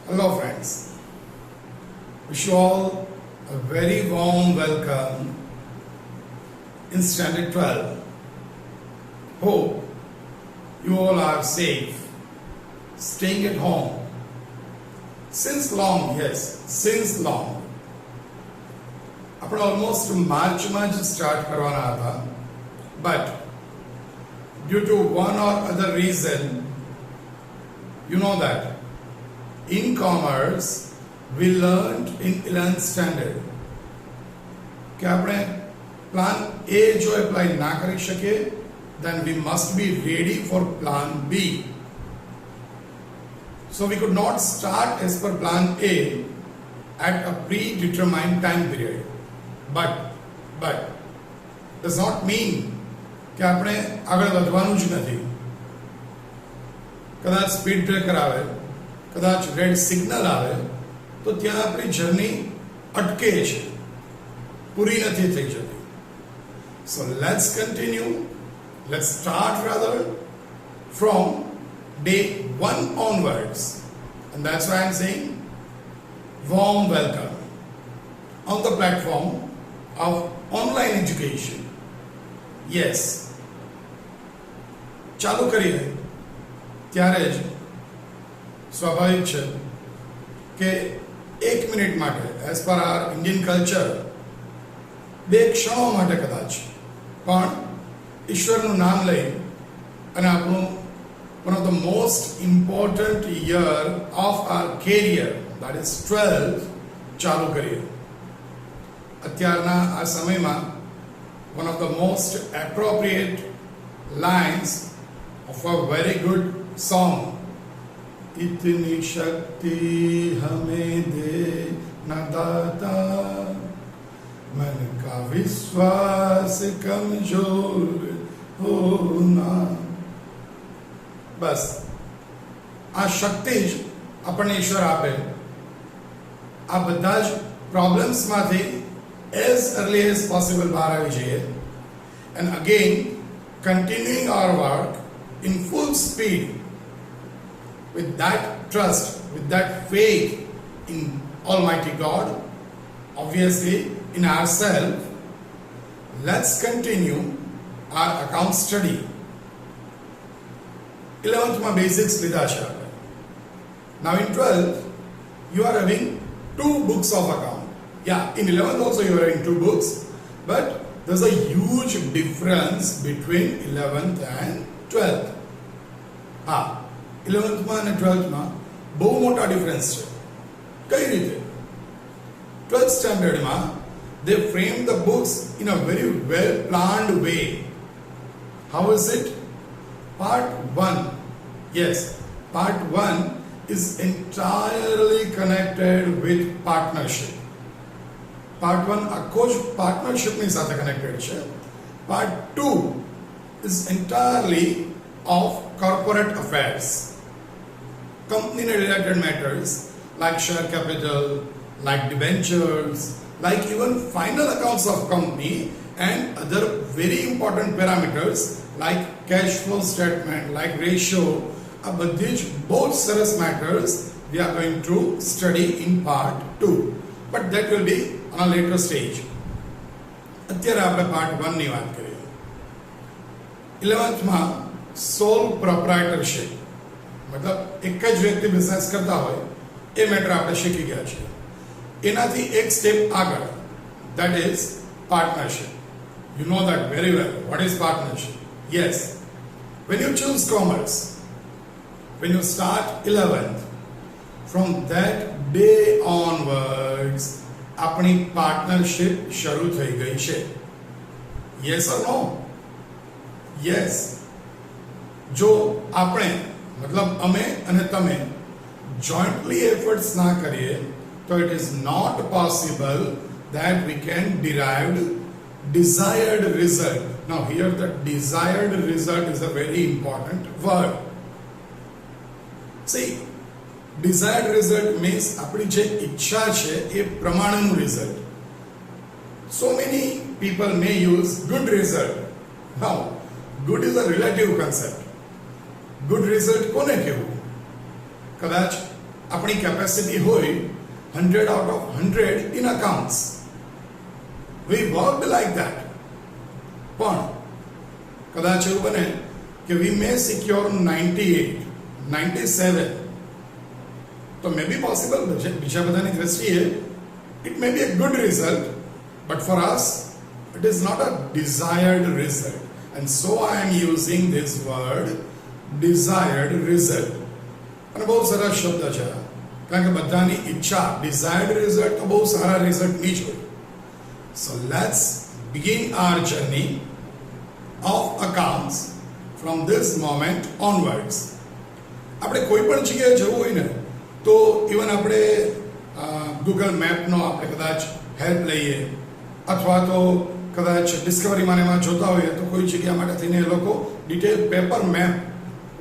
Hello friends, wish you all a very warm welcome in Standard 12. Hope you all are safe, staying at home. Since long, yes, since long. આપણે almost માર્ચમાં જ start કરવાના હતા, but due to one or other reason, you know that in commerce we learned in 11th standard કે આપણે plan A જો apply ના કરી શકીએ, then we must be ready for plan B. So we could not start as per plan A at a predetermined time period. But does not mean કે આપણે આગળ વધવાનું જ નથી. કદાચ સ્પીડ બ્રેકર આવે, કદાચ રેડ સિગ્નલ આવે તો ત્યાં આપણી જર્ની અટકે છે, પૂરી નથી થઈ જતી. So let's continue. Let's start rather from day 1 onwards. And that's why I'm saying warm welcome on the platform of online education. Yes. ચાલુ કરીએ ત્યારે જ સ્વાભાવિક છે કે 1 મિનિટ માટે as per R Indian culture 2 ક્ષણો માટે કદાચ પણ ઈશ્વરનું નામ લઈ અને આપણું one of the most important year of our career, that is 12th, ચાલુ કરીએ. અત્યારના આ સમયમાં one of the most appropriate lines of a very good song, इतनी शक्ति हमें दे न दाता, मन का विश्वास कमजोर होना. બસ આ શક્તિ જ આપણને ઈશ્વર આપે. આ બધા જ પ્રોબ્લેમ્સમાંથી as early as possible બહાર આવી જઈએ. And again continuing our work in full speed with that trust, with that faith in Almighty God, obviously in ourselves. Let's continue our account study. 11th માં basics લીધા છે આપણે. Now in 12th you are having 2 books of account. Yeah, in 11th also you are having 2 books, but there's a huge difference between 11th and 12th. 11th માં અને 12th માં બહુ મોટા difference છે. કઈ રીતે? 12th standard માં they frame the books in a very well planned way. How is it? Part 1, yes, part 1 is entirely connected with partnership. Part 1 આખો જ પાર્ટનરશિપની સાથે કનેક્ટેડ છે. Part 2 is entirely of corporate affairs, company related matters like share capital, like debentures, like even final accounts of company and other very important parameters like cash flow statement, like ratio. A બધી જ બહુ સરસ matters we are going to study in part 2, but that will be on a later stage. અત્યારે આપણે part 1 ની વાત કરીએ. 11th માં sole proprietorship, મતલબ એક જ વ્યક્તિ બિઝનેસ કરતા હોય એ મેટર આપણે શીખી ગયા છીએ. એનાથી એક સ્ટેપ આગળ, that is partnership. You know that very well. What is partnership? Yes, when you choose commerce, when you start 11th, from that day onwards આપણી પાર્ટનરશિપ શરૂ થઈ ગઈ છે. Yes or no? Yes. જો આપણે મતલબ અમે અને તમે jointly efforts ના કરીએ તો it is not possible that we can derive desired result. Now here the desired result is a very important word. See, desired result means આપણી જે ઈચ્છા છે એ પ્રમાણેનું result. So many people may use good result. Now, good is a relative concept. Good result કોને કહેવું? કદાચ આપણી capacity હોય 100 out of 100 in accounts. We worked like that. પણ કદાચ એવું બને કે we may secure 98, 97. તો may be possible બીજા બધાની દ્રષ્ટિએ it may be a good result, but for us it is not a desired result. And so I am using this word desired result. અને બહુ સરસ શબ્દ છે, કારણ કે બધાની ઈચ્છા desired result તો બહુ સારા result ની જ હોય. So let's begin our journey of accounts from this moment onwards. આપણે કોઈ પણ જગ્યાએ જવું હોય ને તો ઇવન આપણે ગૂગલ મેપનો આપણે કદાચ હેલ્પ લઈએ, અથવા તો કદાચ ડિસ્કવરીમાં એમાં જોતા હોઈએ તો કોઈ જગ્યા માટે થઈને એ લોકો ડિટેલ પેપર મેપ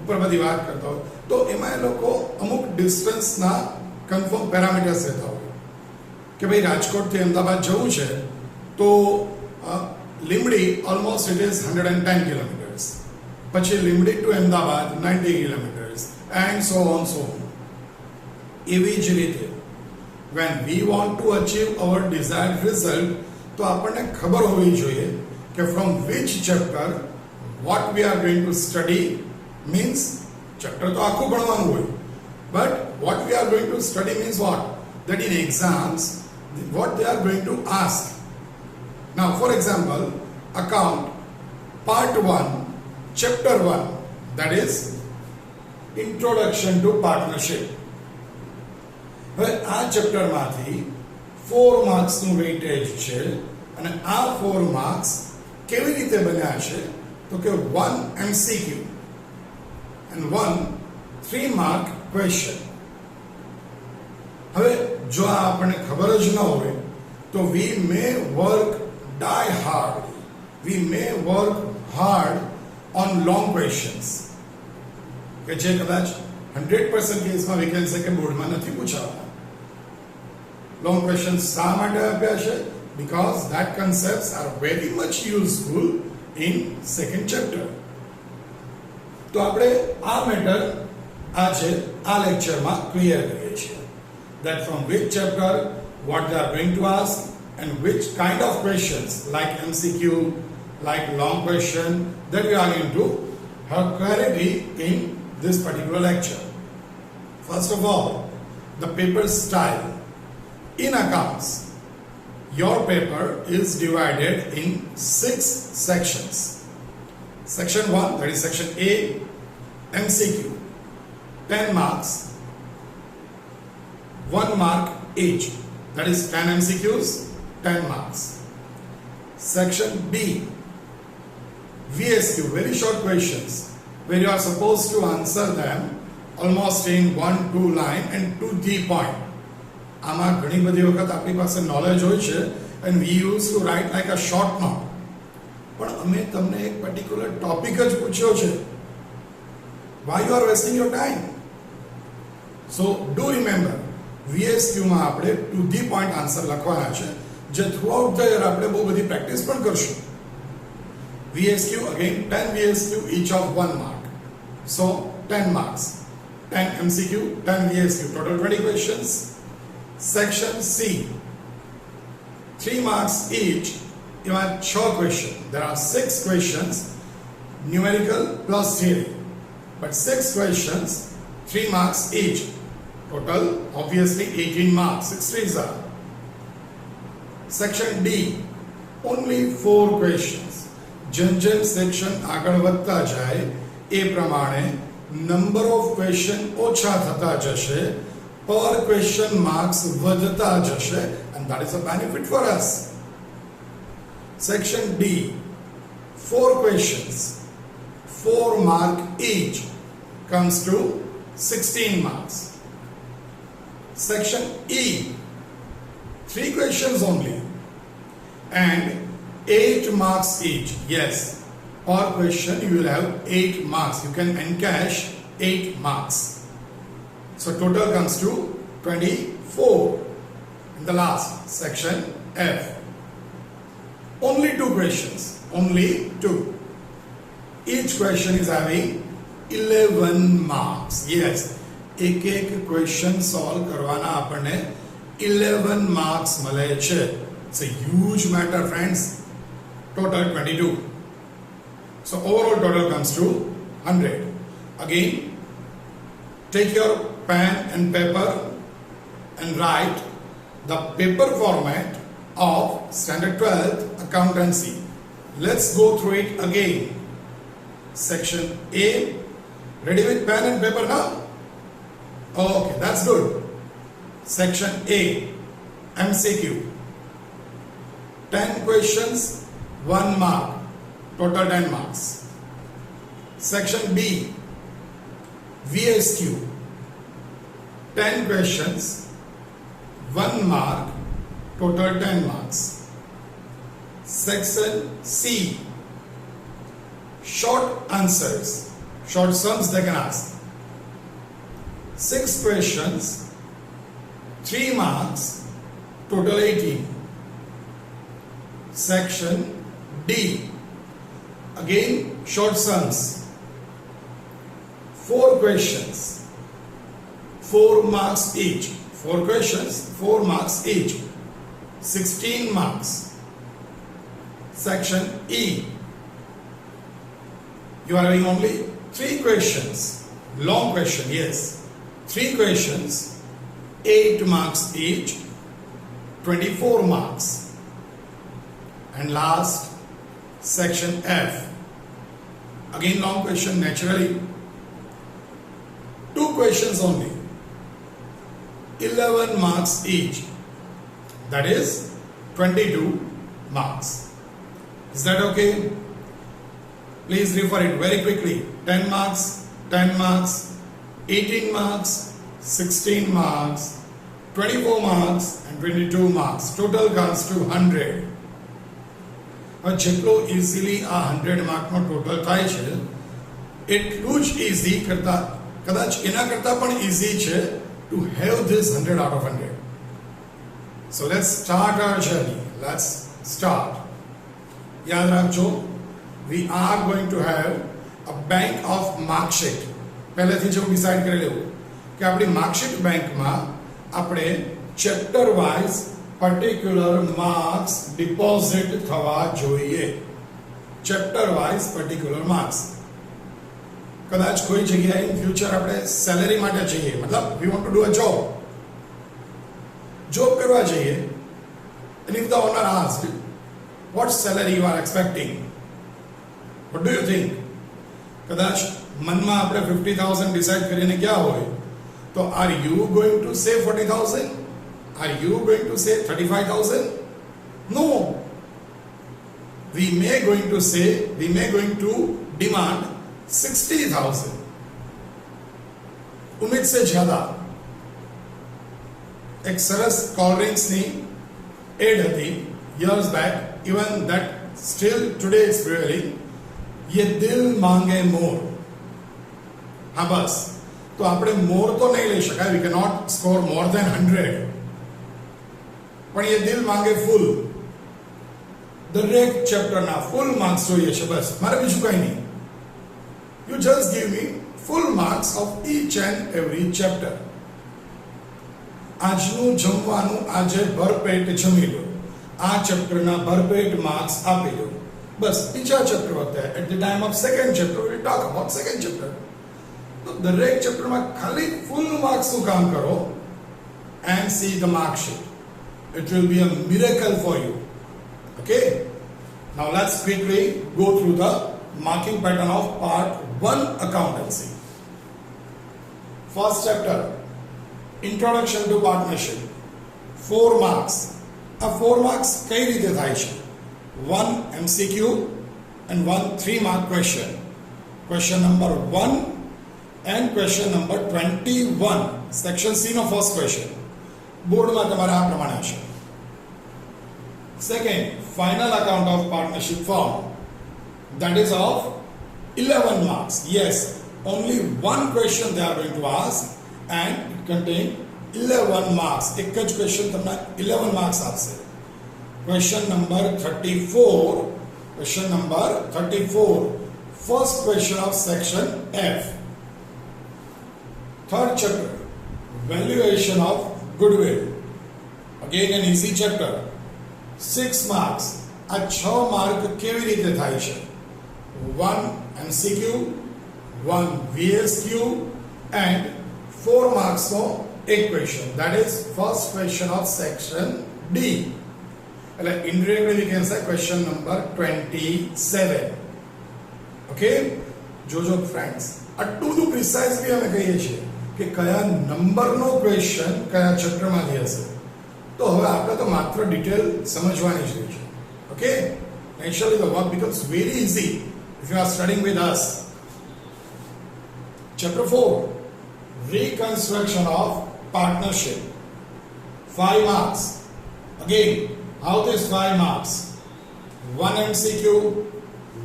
ઉપર બધી વાત કરતા હોય, તો એમાં એ લોકો અમુક ડિસ્ટન્સના કન્ફર્મ પેરામીટર્સ લેતા હોય કે ભાઈ રાજકોટથી અમદાવાદ જવું છે તો Limbdi almost it is 110 kilometres, પછી Limbdi to Ahmedabad 90 kilometres and so on so on. એવી જ રીતે when we want to achieve our desired result, તો આપણને ખબર હોવી જોઈએ કે from which chapter what we are going to study. means chapter તો આખું ભણવાનું હોય, but what we are going to study means what? That in exams what they are going to ask. Now for example, account part 1 chapter 1, that is introduction to partnership. હવે આ ચેપ્ટરમાંથી 4 માર્ક્સનું weightage છે, અને આ 4 માર્ક્સ કેવી રીતે બન્યા છે તો કે 1 MCQ and 1 3 mark question. હવે જો આ આપણને ખબર જ ન હોય તો we may work die hard, we may work hard on long questions કે જે કદાચ 100% કેસમાં we can say કે બોર્ડમાં નથી પૂછાતા. Long questions શા માટે આપ્યા છે? Because that concepts are very much useful in second chapter. તો આપણે આ મેટર આજે આ લેક્ચરમાં ક્લિયર કરીએ છીએ, that from which chapter what they are going to ask and which kind of questions like MCQ, like long question, that we are going to have clarity in this particular lecture. First of all, the paper style. In accounts, your paper is divided in 6 sections. Section 1, that is section A, MCQ, 10 marks, 1 mark each, that is 10 MCQs, 10 marks. Section B, VSQ, very short questions where you are supposed to answer them almost in 1-2 line and to the point. આમાં ઘણી બધી વખત આપણી પાસે knowledge હોય છે and we used to write like a short note, પણ અમે તમને એક પર્ટિક્યુલર ટોપિક જ પૂછ્યો છે. why you are wasting your time? So do remember, VSQ માં આપણે to the point answer લખવાના છે, જે throughout the year આપણે બહુ બધી પ્રેક્ટિસ પણ કરશું. VSQ again 10 VSQ each of 1 mark, so 10 marks, 10 MCQ, 10 VSQ, total 20 questions. Section C, 3 marks each, you have 6 questions. There are 6 questions, numerical plus theory, but 6 questions, 3 marks each. Total obviously 18 marks, 6 3s are. Section D, only 4 questions. જેમ section આગળ વધતા જાય એ પ્રમાણે number of question ઓછા થતા જશે, per question marks વધતા જશે, and that is a benefit for us. Section D, 4 questions, 4 mark each, comes to 16 marks. Section E, 3 questions only and 8 marks each. Yes, per question you will have 8 marks. You can encash 8 marks. So total comes to 24. In the last section F, only 2 questions, only 2. Each question is having 11 marks. Yes, એક એક question solve કરવાના આપણને 11 marks મળે છે. It's a huge matter, friends. Total 22. So overall total comes to 100. Again, take your pen and paper and write the paper format of standard 12th accountancy. Let's go through it again. Section A. Ready with pen and paper now? Okay, that's good. Section A. MCQ. 10 questions, 1 mark. Total 10 marks. Section B. VSQ. 10 questions, 1 mark. Total 10 marks. Section C. Short answers. Short sums they can ask. 6 questions, 3 marks. Total 18. Section D. Again, short sums. 4 questions, 4 marks each. 4 questions, 4 marks each. 16 marks. Section E. You are having only 3 questions. Long question, yes. 3 questions, 8 marks each. 24 marks. And last, section F. Again long question, naturally. 2 questions only. 11 marks each. That is 22 marks. Is that okay? Please refer it very quickly. 10 marks, 10 marks, 18 marks, 16 marks, 24 marks and 22 marks. Total comes to 100. જેટલો easily આ 100 માર્કનો total થાય છે એટલું જ easy કરતા કદાચ એના કરતા પણ ઇઝી છે to have this 100 out of 100. So let's start our journey. Let's start. યાદ રાખજો, we are going to have a bank of mark sheet. પહેલેથી જ ડિસાઈડ કરી લેવું કે આપણી માર્કશીટ બેંકમાં આપણે chapter wise particular marks deposit થવા જોઈએ. Chapter wise particular marks. કદાચ કોઈ જગ્યાએ ઇન ફ્યુચર આપણે સેલેરી માટે જઈએ, મતલબ we want to do a job કરવા જઈએ, and if the owner asked what salary you are expecting, what do you think? કદાચ મનમાં આપણે 50,000 ડિસાઈડ કરીને ગયા હોય તો are you going to say 40,000? Are you going to say 35,000? No. We may going to demand 60,000. उम्मीद से ज्यादा. एक सरस कोल्ड ड्रिंक्स ની એડ હતી years back, even that still today is prevailing. ये दिल मांगे मोर. हाँ बस, तो આપણે મોર તો નહીં લઈ શકાય. We cannot score more than 100. પણ એ દિલ માંગે ફૂલ. દરેક ચેપ્ટરના ફૂલ માર્ક્સ જોઈએ છે, બસ મારે બીજું કંઈ નહીં. You just give me full marks of each and every chapter. આજનું જમવાનું આજે ભરપેટ જમી લો, આ ચેપ્ટરના ભરપેટ માર્ક્સ આપી દો. બસ બીજા ચેપ્ટર વખતે at the time of second chapter we talk about second chapter. તો દરેક ચેપ્ટરમાં ખાલી ફૂલ માર્ક્સનું કામ કરો and see the mark sheet. It will be a miracle for you. Okay? Now let's quickly go through the marking pattern of part 1 accountancy. First chapter, introduction to partnership. 4 marks. આ 4 marks કઈ રીતે થાય છે? 1 MCQ and 1 3 mark question. Question number 1 and question number 21. Section C no first question. બોર્ડમાં તમારે આ પ્રમાણે હશે. Second, final account of partnership form. That is of 11 marks. Yes, only one question they are going to ask and it contains 11 marks. एक જ question તમને 11 marks આપશે. Question number 34. Question number 34. First question of section F. Third chapter, valuation of goodwill. Again an easy chapter. 6 marks. આ 6 mark કેવી રીતે થાય છે? 1 MCQ, 1 VSQ and 4 marks નો એક question. That is first question of section D. એટલે indirectly we can say question number 27. Okay? જોજો friends, આટલું બધું પ્રિસાઇઝલી અમે કહીએ છીએ કે કયા નંબરનો ક્વેશ્ચન કયા ચેપ્ટરમાંથી હશે. તો હવે આપણે તો માત્ર ડિટેલ સમજવાની જ છે. Okay? Naturally the work becomes very easy if you are studying with us. Chapter 4, reconstruction of partnership. 5 marks. Again, how this 5 marks? 1 MCQ,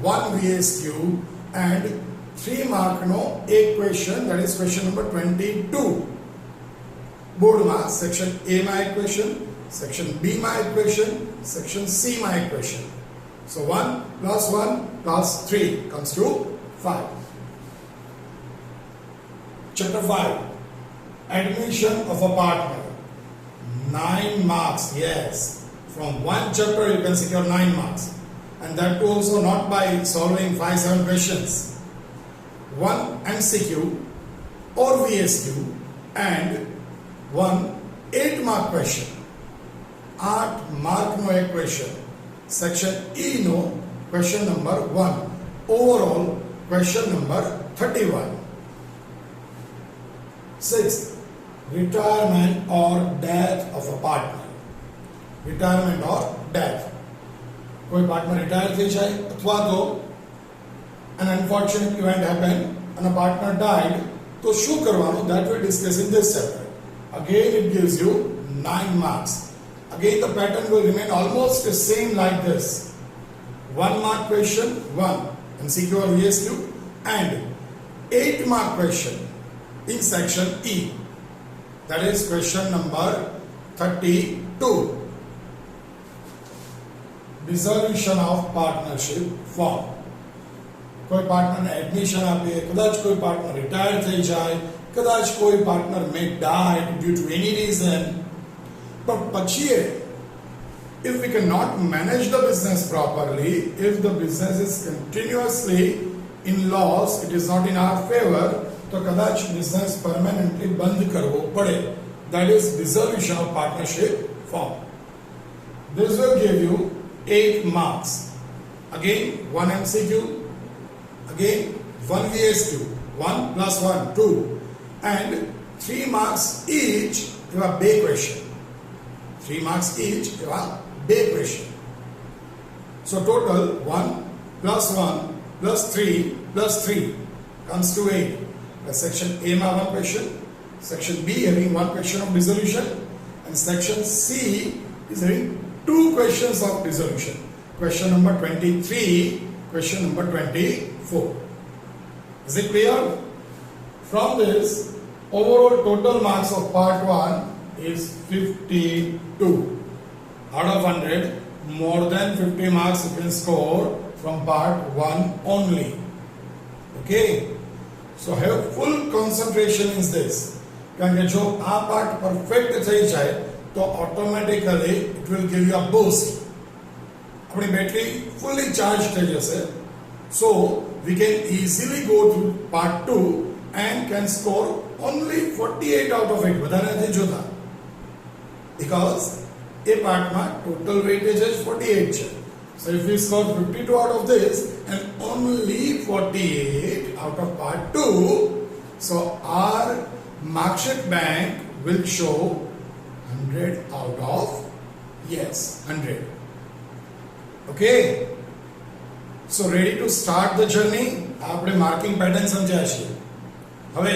1 VSQ and 3 mark no a question, that is question number 22. Board marks, section A my question, section B my question, section C my question. So 1 plus 1 plus 3 comes to 5. Chapter 5, admission of a partner. 9 marks, yes. From one chapter you can secure 9 marks. And that too also not by solving 5-7 questions. 1 MCQ or VSQ and 1 8-mark question. 8 mark no a question. Section E no question number 1. Overall question number 31. 6th, retirement or death of a partner. Retirement or death. કોઈ partner retire થઈ જાય અથવા તો an unfortunate event happened and a partner died, તો શું કરવાનું? That we discuss in this chapter. Again it gives you 9 marks. Again the pattern will remain almost the same like this. 1 mark question, 1 MCQ or VSQ and 8 mark question in section E. That is question number 32. Dissolution of partnership form. કોઈ પાર્ટનરને admission આપે, કદાચ કોઈ partner retire થઈ જાય, કદાચ કોઈ partner may die due to any reason. But પછી if we cannot manage the business properly, if the business is continuously in loss, it is not in our favor, તો કદાચ business permanently બંધ કરવો પડે. That is dissolution of partnership form. This will give you 8 marks. Again 1 MCQ, again 1 VSQ, 1 plus 1 2 and 3 marks each એવા બે question. 3 marks each એવા બે question. So total 1 plus 1 plus 3 plus 3 comes to 8. The section A ma 1 question, section B having 1 question of dissolution and section C is having 2 questions of dissolution. Question number 23, question number 24. Is it clear? From this, overall total marks of part 1 is 52. Out of 100, more than 50 marks you can score from part 1 only. Okay? So have full concentration in this. કારણ કે જો આ part perfect થઈ જાય તો automatically it will give you a boost. આપણી battery fully charge થઈ જશે. So we can easily go through part 2 and can score only 48 out of 8. વધારે નથી જોતા બીકોઝ એ પાર્ટમાં ટોટલ વેઇટેજ જ 48 છે. So if we score 52 out of this and only 48 out of part 2, so our marksheet bank will show 100 out of, yes, 100. Okay? So ready to start the journey? આપણે marking pattern સમજ્યા છીએ. હવે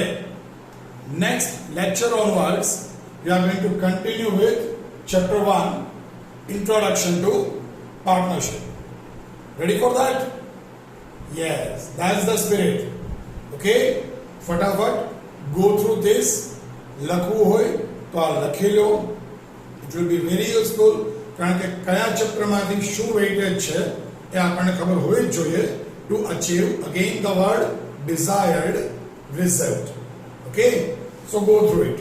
next lecture onwards we are going to continue with chapter 1, introduction to partnership. Ready for that? Yes, that's the spirit. Okay? ફટાફટ go through this. લખવું હોય તો આ લખી લો. It will be very useful. કારણ કે કયા ચેપ્ટરમાંથી શું વેઇટેજ છે એ આપણને ખબર હોવી જ જોઈએ to achieve again the word desired result. Okay? So go through it.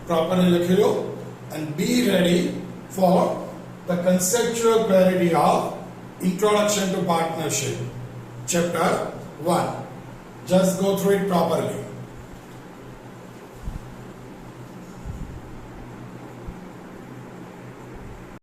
Properly લખી લો and be ready for the conceptual clarity of Introduction to Partnership, Chapter 1. Just go through it properly.